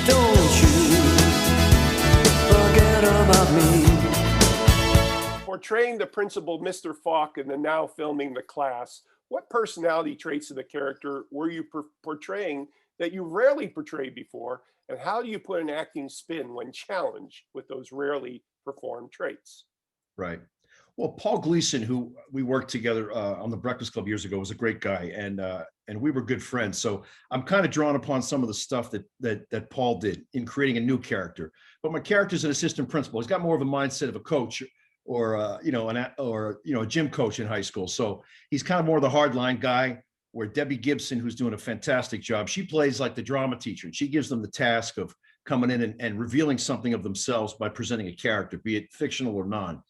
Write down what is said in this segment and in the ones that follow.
Don't you forget about me. Portraying the principal Mr. Falk in the now filming The Class, what personality traits of the character were you portraying that you rarely portrayed before? And how do you put an acting spin when challenged with those rarely performed traits? Right. Well, Paul Gleason, who we worked together on the Breakfast Club years ago, was a great guy, and we were good friends. So I'm kind of drawn upon some of the stuff that Paul did in creating a new character. But my character's an assistant principal. He's got more of a mindset of a coach or a gym coach in high school. So he's kind of more the hardline guy. Where Debbie Gibson, who's doing a fantastic job, she plays like the drama teacher, and she gives them the task of coming in and revealing something of themselves by presenting a character, be it fictional or non.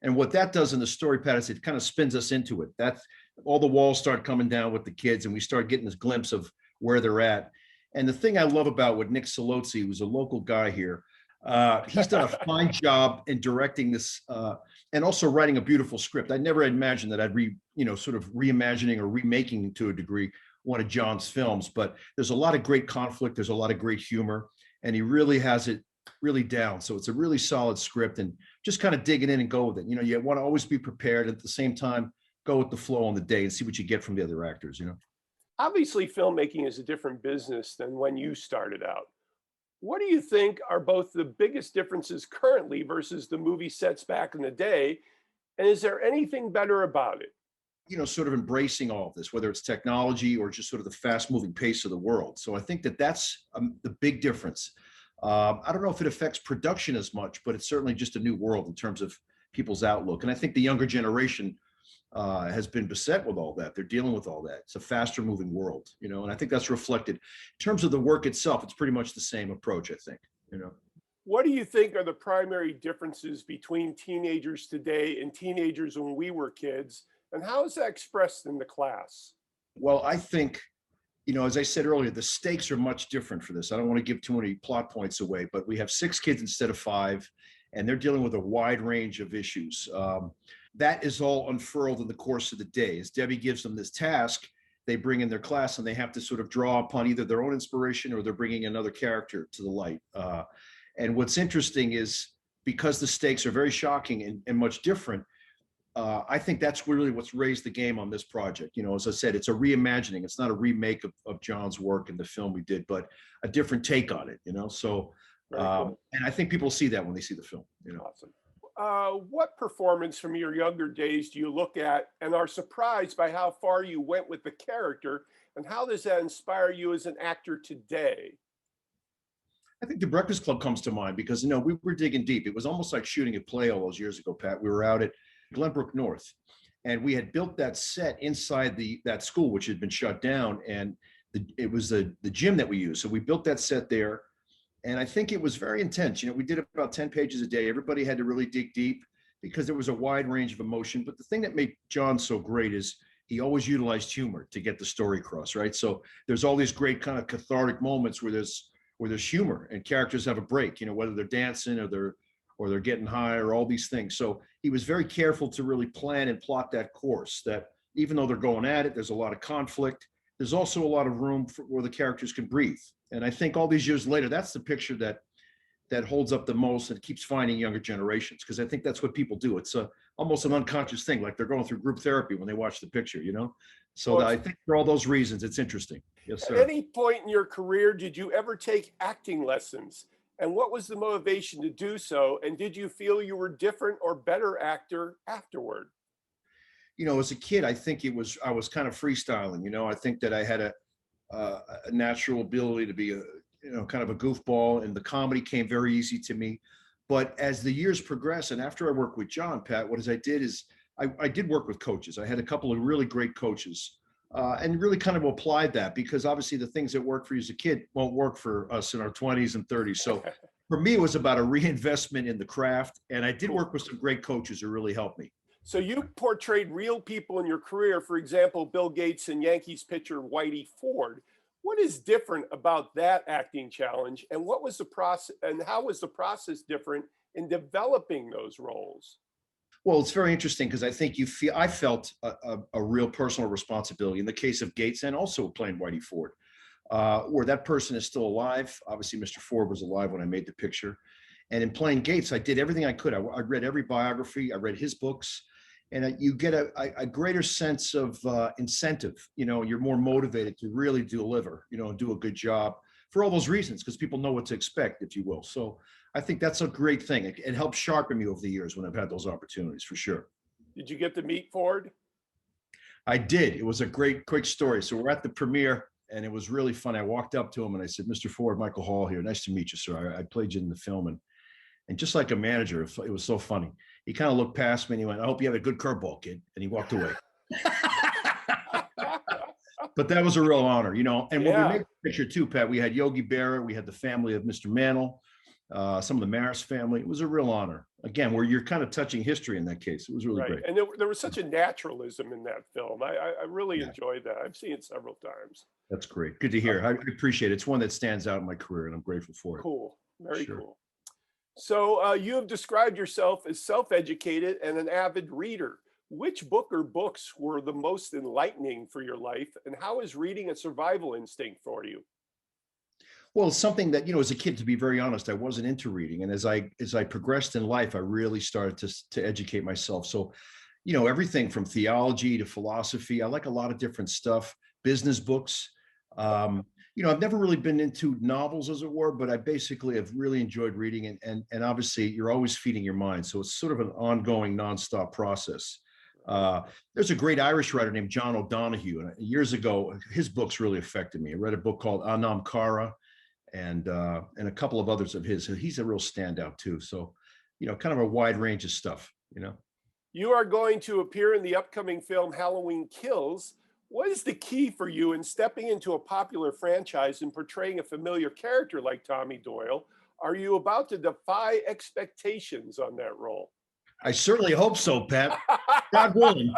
And what that does in the story, Pat, is it kind of spins us into it. That's all the walls start coming down with the kids, and we start getting this glimpse of where they're at. And the thing I love about with Nick Solozzi, who's a local guy here, he's done a fine job in directing this and also writing a beautiful script. I never imagined that I'd sort of reimagining or remaking to a degree one of John's films, but there's a lot of great conflict. There's a lot of great humor, and he really has it really down. So it's a really solid script, and just kind of digging in and go with it. You want to always be prepared, at the same time, go with the flow on the day and see what you get from the other actors, Obviously, filmmaking is a different business than when you started out. What do you think are both the biggest differences currently versus the movie sets back in the day? And is there anything better about it? Sort of embracing all of this, whether it's technology or just sort of the fast moving pace of the world. So I think that's the big difference. I don't know if it affects production as much, but it's certainly just a new world in terms of people's outlook. And I think the younger generation has been beset with all that. They're dealing with all that. It's a faster moving world, and I think that's reflected in terms of the work itself. It's pretty much the same approach, I think. What do you think are the primary differences between teenagers today and teenagers when we were kids? And how is that expressed in The Class? Well, I think, as I said earlier, the stakes are much different for this. I don't want to give too many plot points away, but we have 6 kids instead of 5, and they're dealing with a wide range of issues. That is all unfurled in the course of the day. As Debbie gives them this task, they bring in their class, and they have to sort of draw upon either their own inspiration or they're bringing another character to the light. And what's interesting is, because the stakes are very shocking and much different, I think that's really what's raised the game on this project. As I said, it's a reimagining. It's not a remake of John's work in the film we did, but a different take on it, So, cool. And I think people see that when they see the film, Awesome. What performance from your younger days do you look at and are surprised by how far you went with the character? And how does that inspire you as an actor today? I think The Breakfast Club comes to mind because, we were digging deep. It was almost like shooting a play all those years ago, Pat. We were out at Glenbrook North, and we had built that set inside that school, which had been shut down. And it was the gym that we used. So we built that set there. And I think it was very intense. We did about 10 pages a day. Everybody had to really dig deep because there was a wide range of emotion. But the thing that made John so great is he always utilized humor to get the story across, right? So there's all these great kind of cathartic moments where there's humor and characters have a break, whether they're dancing or they're getting high or all these things. So he was very careful to really plan and plot that course, that even though they're going at it, there's a lot of conflict. There's also a lot of room where the characters can breathe. And I think all these years later, that's the picture that holds up the most and keeps finding younger generations, because I think that's what people do. It's almost an unconscious thing, like they're going through group therapy when they watch the picture, So Well, I think for all those reasons, it's interesting. Yes, at sir. any point in your career, did you ever take acting lessons? And what was the motivation to do so? And did you feel you were different or better actor afterward? As a kid, I think I was kind of freestyling. I think that I had a natural ability to be kind of a goofball, and the comedy came very easy to me. But as the years progressed, and after I worked with John, Pat, I did work with coaches. I had a couple of really great coaches, and really kind of applied that, because obviously the things that work for you as a kid won't work for us in our 20s and 30s. So for me, it was about a reinvestment in the craft, and I did work with some great coaches who really helped me. So you portrayed real people in your career, for example, Bill Gates and Yankees pitcher Whitey Ford. What is different about that acting challenge, and what was the process, and how was the process different in developing those roles? Well, it's very interesting because I think I felt a real personal responsibility in the case of Gates and also playing Whitey Ford. or that person is still alive. Obviously, Mr. Ford was alive when I made the picture. And in playing Gates, I did everything I could. I read every biography. I read his books. And you get a greater sense of incentive. You know, you're more motivated to really deliver, you know, and do a good job for all those reasons, because people know what to expect, if you will. So I think that's a great thing. It helps sharpen me over the years when I've had those opportunities, for sure. Did you get to meet Ford? I did. It was a great, quick story. So we're at the premiere, and it was really fun. I walked up to him and I said, "Mr. Ford, Michael Hall here. Nice to meet you, sir. I played you in the film." And just like a manager, it was so funny. He kind of looked past me and he went, "I hope you have a good curveball, kid." And he walked away. But that was a real honor, you know. And when we made the picture too, Pat, we had Yogi Berra, we had the family of Mr. Mantle, some of the Maris family. It was a real honor. Again, where you're kind of touching history in that case. It was really great. And there was such a naturalism in that film. I really enjoyed that. I've seen it several times. That's great. Good to hear. I appreciate it. It's one that stands out in my career, and I'm grateful for it. Cool. Very cool. So you have described yourself as self-educated and an avid reader. Which book or books were the most enlightening for your life, and how is reading a survival instinct for you? Well, it's something that, you know, as a kid, to be very honest, I wasn't into reading. And as I progressed in life, I really started to educate myself. So, you know, everything from theology to philosophy. I like a lot of different stuff, business books. You know, I've never really been into novels, as it were, but I basically have really enjoyed reading. And obviously, you're always feeding your mind. So it's sort of an ongoing, nonstop process. There's a great Irish writer named John O'Donoghue. And years ago, his books really affected me. I read a book called Anam Cara and a couple of others of his. He's a real standout too. So, you know, kind of a wide range of stuff, you know. You are going to appear in the upcoming film Halloween Kills. What is the key for you in stepping into a popular franchise and portraying a familiar character like Tommy Doyle? Are you about to defy expectations on that role? I certainly hope so, Pat. God willing.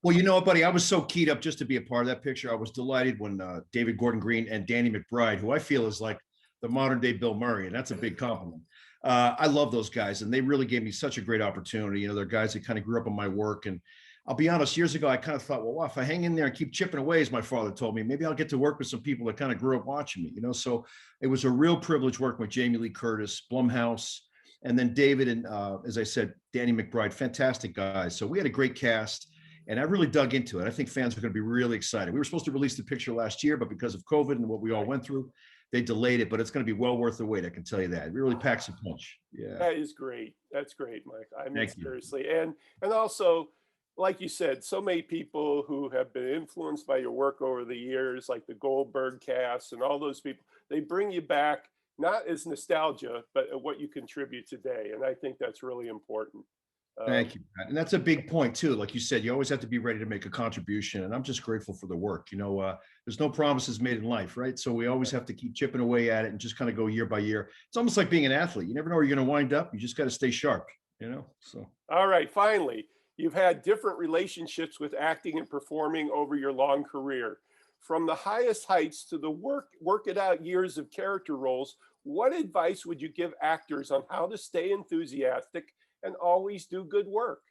Well, you know what, buddy? I was so keyed up just to be a part of that picture. I was delighted when David Gordon Green and Danny McBride, who I feel is like the modern day Bill Murray, and that's a big compliment. I love those guys, and they really gave me such a great opportunity. You know, they're guys that kind of grew up on my work. And I'll be honest, years ago, I kind of thought, well, if I hang in there and keep chipping away, as my father told me, maybe I'll get to work with some people that kind of grew up watching me, you know? So it was a real privilege working with Jamie Lee Curtis, Blumhouse, and then David and, as I said, Danny McBride, fantastic guys. So we had a great cast, and I really dug into it. I think fans are going to be really excited. We were supposed to release the picture last year, but because of COVID and what we all went through, they delayed it, but it's going to be well worth the wait. I can tell you that. It really packs a punch. Yeah. That is great. That's great, Mike. I mean, Thank you. seriously. And also, like you said, so many people who have been influenced by your work over the years, like the Goldberg cast and all those people, they bring you back, not as nostalgia, but what you contribute today. And I think that's really important. Thank you, Pat. And that's a big point too. Like you said, you always have to be ready to make a contribution. And I'm just grateful for the work. You know, there's no promises made in life, right? So we always have to keep chipping away at it and just kind of go year by year. It's almost like being an athlete. You never know where you're going to wind up. You just got to stay sharp, you know? So. All right, finally, you've had different relationships with acting and performing over your long career. From the highest heights to the work it out years of character roles, what advice would you give actors on how to stay enthusiastic and always do good work?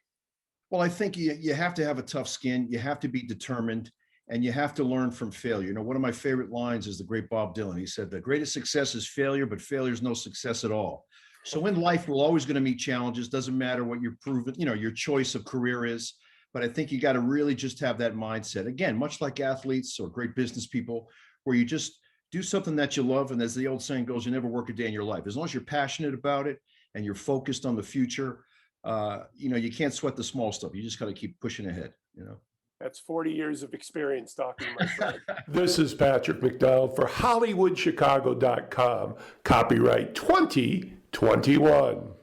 Well, I think you have to have a tough skin. You have to be determined, and you have to learn from failure. You know, one of my favorite lines is the great Bob Dylan. He said, "The greatest success is failure, but failure is no success at all." So in life, we're always going to meet challenges. Doesn't matter what your proven, you know, your choice of career is. But I think you got to really just have that mindset. Again, much like athletes or great business people, where you just do something that you love. And as the old saying goes, you never work a day in your life. As long as you're passionate about it and you're focused on the future, you know, you can't sweat the small stuff. You just got to keep pushing ahead, you know. That's 40 years of experience talking, my friend. This is Patrick McDonald for HollywoodChicago.com. Copyright 2021.